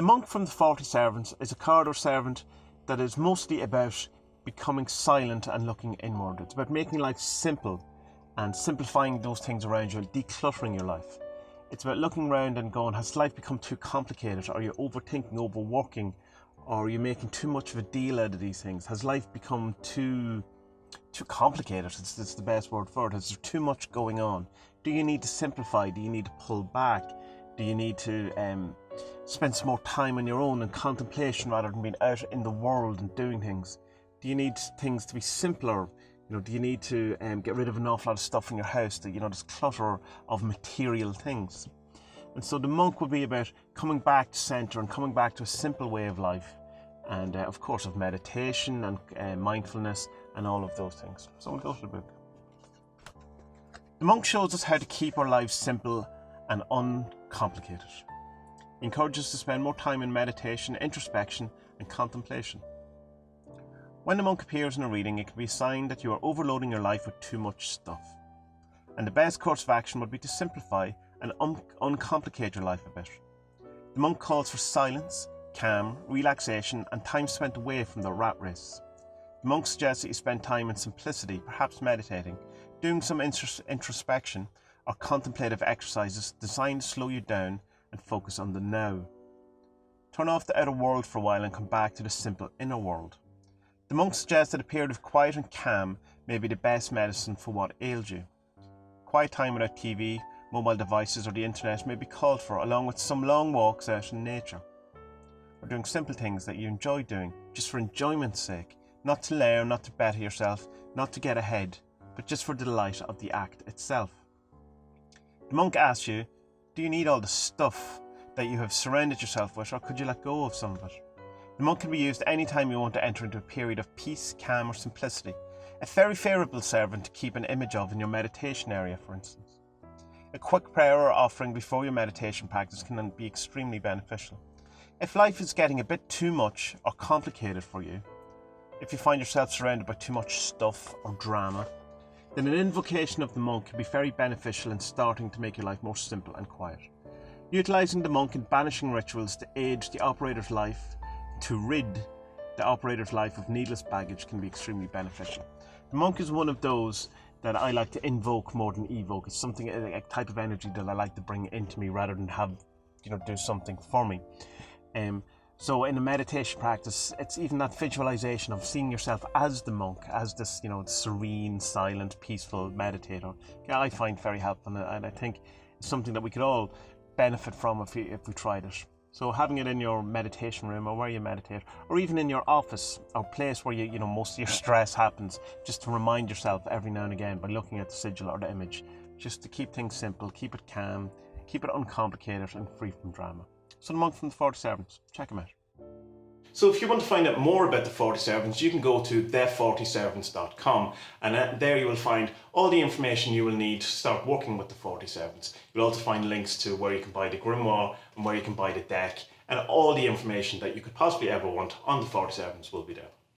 The monk from the 40 servants is a corridor servant that is mostly about becoming silent and looking inward. It's about making life simple and simplifying those things around you and decluttering your life. It's about looking around and going, has life become too complicated? Are you overthinking, overworking? Or are you making too much of a deal out of these things? Has life become too complicated? It's the best word for it. Is there too much going on? Do you need to simplify? Do you need to pull back? Do you need to spend some more time on your own in contemplation rather than being out in the world and doing things? Do you need things to be simpler? Do you need to get rid of an awful lot of stuff in your house, this clutter of material things? And so the monk would be about coming back to centre and coming back to a simple way of life, and of course of meditation and mindfulness and all of those things. So we'll go to the book. The monk shows us how to keep our lives simple and uncomplicated. He encourages us to spend more time in meditation, introspection and contemplation. When the monk appears in a reading, it can be a sign that you are overloading your life with too much stuff. And the best course of action would be to simplify and uncomplicate your life a bit. The monk calls for silence, calm, relaxation and time spent away from the rat race. The monk suggests that you spend time in simplicity, perhaps meditating, doing some introspection or contemplative exercises designed to slow you down and focus on the now. Turn off the outer world for a while and come back to the simple inner world. The monk suggests that a period of quiet and calm may be the best medicine for what ails you. Quiet time without TV, mobile devices or the internet may be called for, along with some long walks out in nature. Or doing simple things that you enjoy doing, just for enjoyment's sake, not to learn, not to better yourself, not to get ahead, but just for the delight of the act itself. The monk asks you, do you need all the stuff that you have surrounded yourself with, or could you let go of some of it? The monk can be used any time you want to enter into a period of peace, calm or simplicity. A very favourable servant to keep an image of in your meditation area, for instance. A quick prayer or offering before your meditation practice can be extremely beneficial. If life is getting a bit too much or complicated for you, if you find yourself surrounded by too much stuff or drama, then an invocation of the monk can be very beneficial in starting to make your life more simple and quiet. Utilising the monk in banishing rituals to aid the operator's life, to rid the operator's life of needless baggage can be extremely beneficial. The monk is one of those that I like to invoke more than evoke. It's something, a type of energy that I like to bring into me rather than have, do something for me. So in a meditation practice, it's even that visualization of seeing yourself as the monk, as this, serene, silent, peaceful meditator. I find very helpful, and I think it's something that we could all benefit from if we tried it. So having it in your meditation room or where you meditate, or even in your office or place where most of your stress happens, just to remind yourself every now and again by looking at the sigil or the image, just to keep things simple, keep it calm, keep it uncomplicated and free from drama. So the monk from the 40 servants, check him out. So if you want to find out more about the 40 servants, you can go to the40servants.com, and there you will find all the information you will need to start working with the 40 servants. You'll also find links to where you can buy the grimoire and where you can buy the deck, and all the information that you could possibly ever want on the 40 servants will be there.